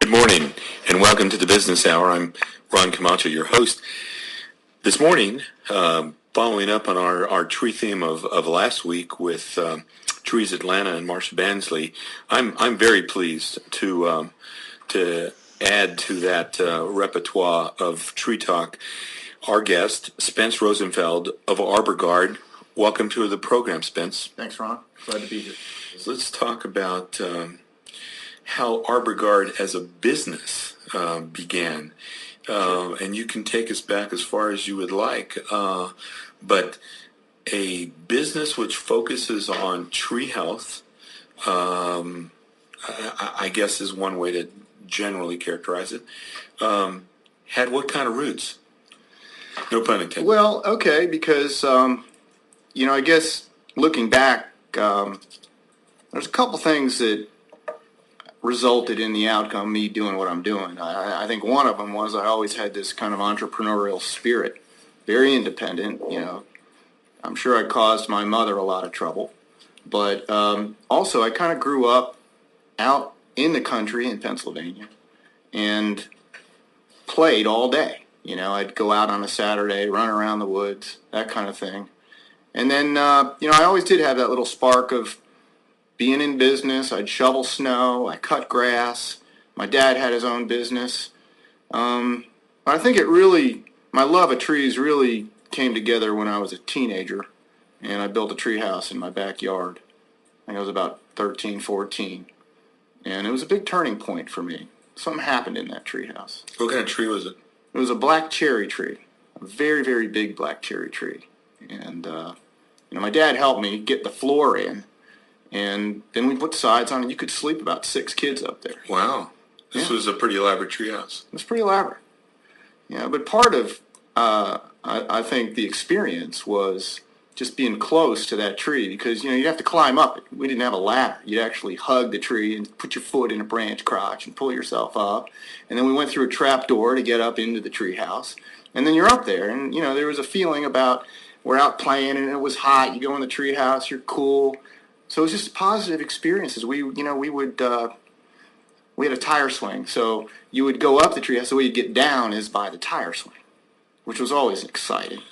Good morning, and welcome to the Business Hour. I'm Ron Camacho, your host. This morning, following up on our tree theme of last week with Trees Atlanta and Marsha Bansley, I'm very pleased to add to that repertoire of tree talk our guest, Spence Rosenfeld of ArborGuard. Welcome to the program, Spence. Thanks, Ron. Glad to be here. So let's talk about how ArborGuard as a business began. And you can take us back as far as you would like. But a business which focuses on tree health, I guess is one way to generally characterize it, had what kind of roots? No pun intended. Well, okay, because, I guess looking back, there's a couple things that resulted in the outcome, me doing what I'm doing. I think one of them was I always had this kind of entrepreneurial spirit, very independent, I'm sure I caused my mother a lot of trouble. But also I kind of grew up out in the country in Pennsylvania and played all day. I'd go out on a Saturday, run around the woods, that kind of thing. And then, I always did have that little spark of being in business. I'd shovel snow, I cut grass. My dad had his own business. I think my love of trees really came together when I was a teenager, and I built a tree house in my backyard. I think I was about 13, 14. And it was a big turning point for me. Something happened in that tree house. What kind of tree was it? It was a black cherry tree, a very, very big black cherry tree. And, my dad helped me get the floor in, and then we put the sides on, and you could sleep about 6 kids up there. Wow. This was a pretty elaborate tree house. It was pretty elaborate. But part of, I think, the experience was just being close to that tree because, you'd have to climb up it. We didn't have a ladder. You'd actually hug the tree and put your foot in a branch crotch and pull yourself up. And then we went through a trap door to get up into the tree house. And then you're up there. And, there was a feeling about we're out playing and it was hot. You go in the tree house, you're cool. So it was just positive experiences. We had a tire swing. So you would go up the tree house. The way you'd get down is by the tire swing, which was always exciting.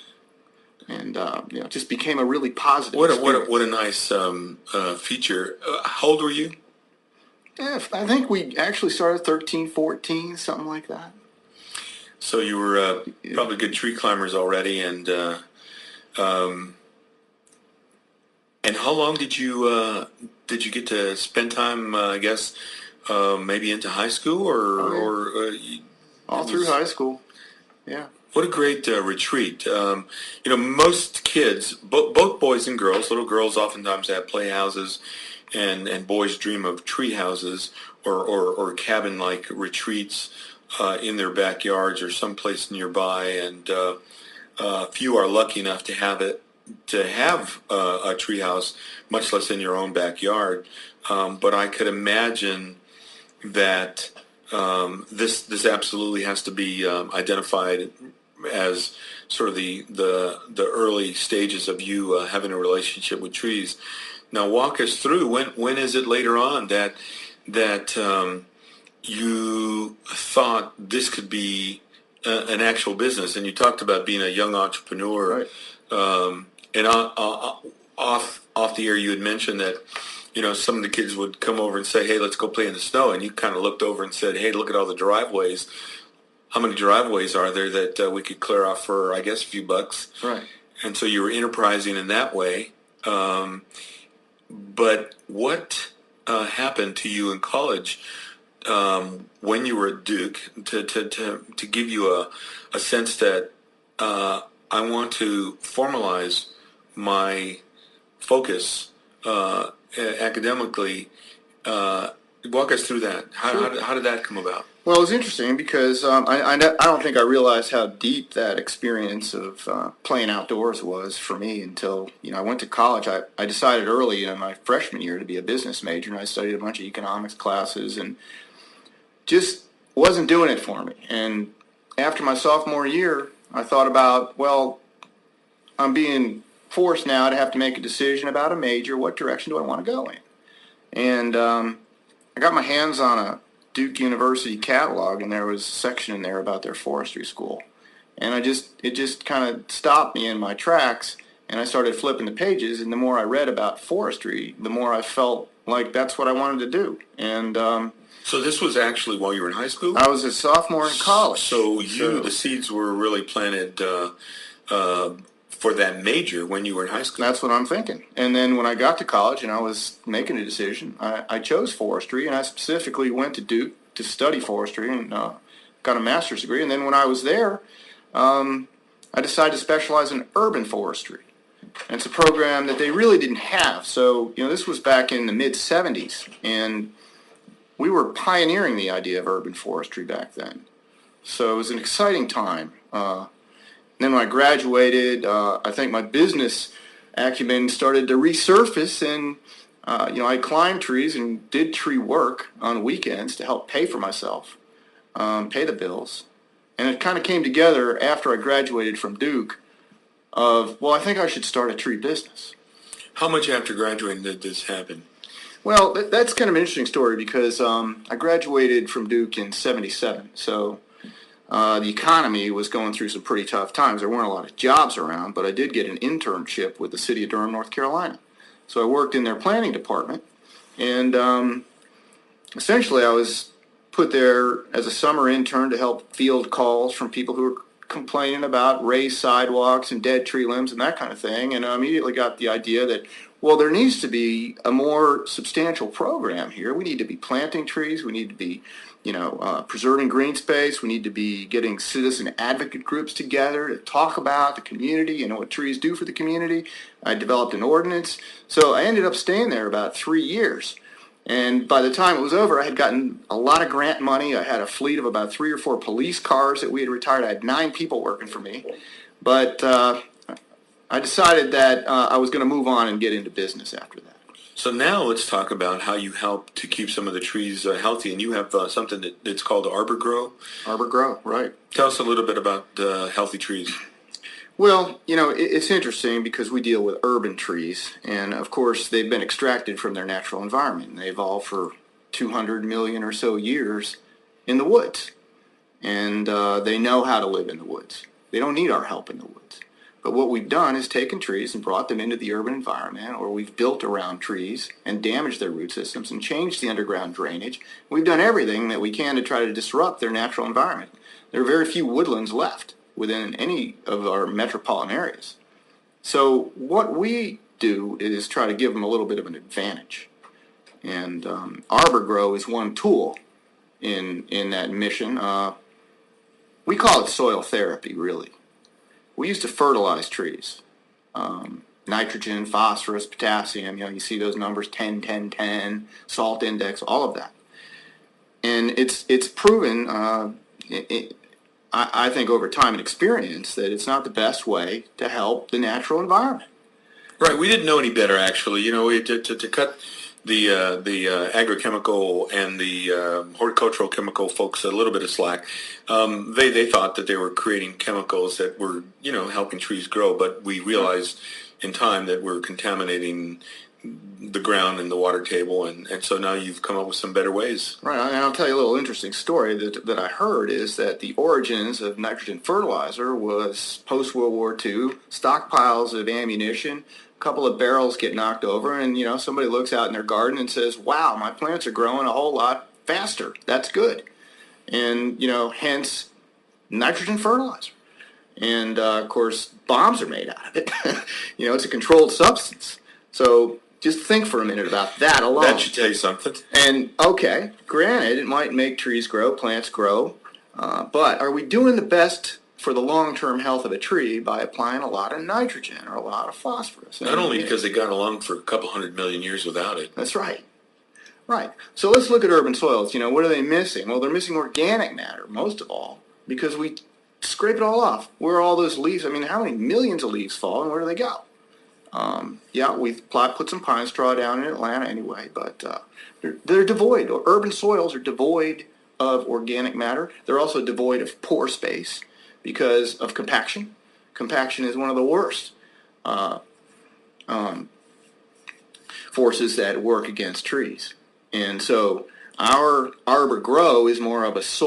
And, it just became a really positive experience. What a nice feature. How old were you? Yeah, I think we actually started 13, 14, something like that. So you were probably good tree climbers already. And how long did you get to spend time, I guess, maybe into high school all through high school, yeah. What a great retreat. Most kids, both boys and girls, little girls oftentimes have playhouses, and boys dream of tree houses or cabin-like retreats in their backyards or someplace nearby. And few are lucky enough to have a tree house, much less in your own backyard. But I could imagine that this absolutely has to be identified as sort of the early stages of you having a relationship with trees. Now, walk us through when is it later on that you thought this could be an actual business? And you talked about being a young entrepreneur, right. And off the air, you had mentioned that some of the kids would come over and say, "Hey, let's go play in the snow," and you kind of looked over and said, "Hey, look at all the driveways. How many driveways are there that we could clear off for, I guess, a few bucks?" Right. And so you were enterprising in that way. But what happened to you in college when you were at Duke to give you a sense that I want to formalize my focus academically? Walk us through that. How did that come about? Well, it was interesting because I don't think I realized how deep that experience of playing outdoors was for me until I went to college. I decided early in my freshman year to be a business major, and I studied a bunch of economics classes and just wasn't doing it for me. And after my sophomore year, I thought about, well, I'm being forced now to have to make a decision about a major. What direction do I want to go in? And I got my hands on Duke University catalog, and there was a section in there about their forestry school. And it just kind of stopped me in my tracks, and I started flipping the pages, and the more I read about forestry, the more I felt like that's what I wanted to do. And So this was actually while you were in high school? I was a sophomore in college. So the seeds were really planted for that major when you were in high school? That's what I'm thinking. And then when I got to college and I was making a decision, I chose forestry, and I specifically went to Duke to study forestry and got a master's degree. And then when I was there, I decided to specialize in urban forestry. And it's a program that they really didn't have. So, this was back in the mid-'70s, and we were pioneering the idea of urban forestry back then. So it was an exciting time. Then when I graduated, I think my business acumen started to resurface, and I climbed trees and did tree work on weekends to help pay for myself, pay the bills. And it kind of came together after I graduated from Duke I think I should start a tree business. How much after graduating did this happen? Well, that's kind of an interesting story because I graduated from Duke in '77, so the economy was going through some pretty tough times. There weren't a lot of jobs around, but I did get an internship with the city of Durham, North Carolina. So I worked in their planning department, and essentially I was put there as a summer intern to help field calls from people who were complaining about raised sidewalks and dead tree limbs and that kind of thing. And I immediately got the idea that, well, there needs to be a more substantial program here. We need to be planting trees. We need to be, preserving green space. We need to be getting citizen advocate groups together to talk about the community and what trees do for the community. I developed an ordinance. So I ended up staying there about 3 years. And by the time it was over, I had gotten a lot of grant money. I had a fleet of about 3 or 4 police cars that we had retired. I had 9 people working for me. But I decided that I was going to move on and get into business after that. So now let's talk about how you help to keep some of the trees healthy. And you have something that's called Arbor Grow. Arbor Grow, right. Tell us a little bit about healthy trees. Well, it's interesting because we deal with urban trees, and of course they've been extracted from their natural environment. They evolved for 200 million or so years in the woods, and they know how to live in the woods. They don't need our help in the woods. But what we've done is taken trees and brought them into the urban environment, or we've built around trees and damaged their root systems and changed the underground drainage. We've done everything that we can to try to disrupt their natural environment. There are very few woodlands left within any of our metropolitan areas. So what we do is try to give them a little bit of an advantage. And Arbor Grow is one tool in that mission. We call it soil therapy, really. We used to fertilize trees. Nitrogen, phosphorus, potassium, you see those numbers, 10, 10, 10, salt index, all of that. And it's proven, I think over time and experience, that it's not the best way to help the natural environment. Right, we didn't know any better, actually. To cut the agrochemical and the horticultural chemical folks a little bit of slack. They thought that they were creating chemicals that were, helping trees grow, but we realized in time that we're contaminating the ground and the water table, and so now you've come up with some better ways. Right, and I'll tell you a little interesting story that I heard is that the origins of nitrogen fertilizer was post-World War II, stockpiles of ammunition, a couple of barrels get knocked over, and somebody looks out in their garden and says, wow, my plants are growing a whole lot faster. That's good. And, hence nitrogen fertilizer. And, of course, bombs are made out of it. It's a controlled substance. So just think for a minute about that alone. That should tell you something. And, okay, granted, it might make trees grow, plants grow, but are we doing the best for the long-term health of a tree by applying a lot of nitrogen or a lot of phosphorus? Not only because they got along for a couple 100 million years without it. That's right. Right. So let's look at urban soils. What are they missing? Well, they're missing organic matter, most of all, because we scrape it all off. Where are all those leaves? How many millions of leaves fall, and where do they go? We've put some pine straw down in Atlanta anyway, but they're devoid. Urban soils are devoid of organic matter. They're also devoid of pore space because of compaction. Compaction is one of the worst forces that work against trees. And so Our Arbor Grow is more of a soil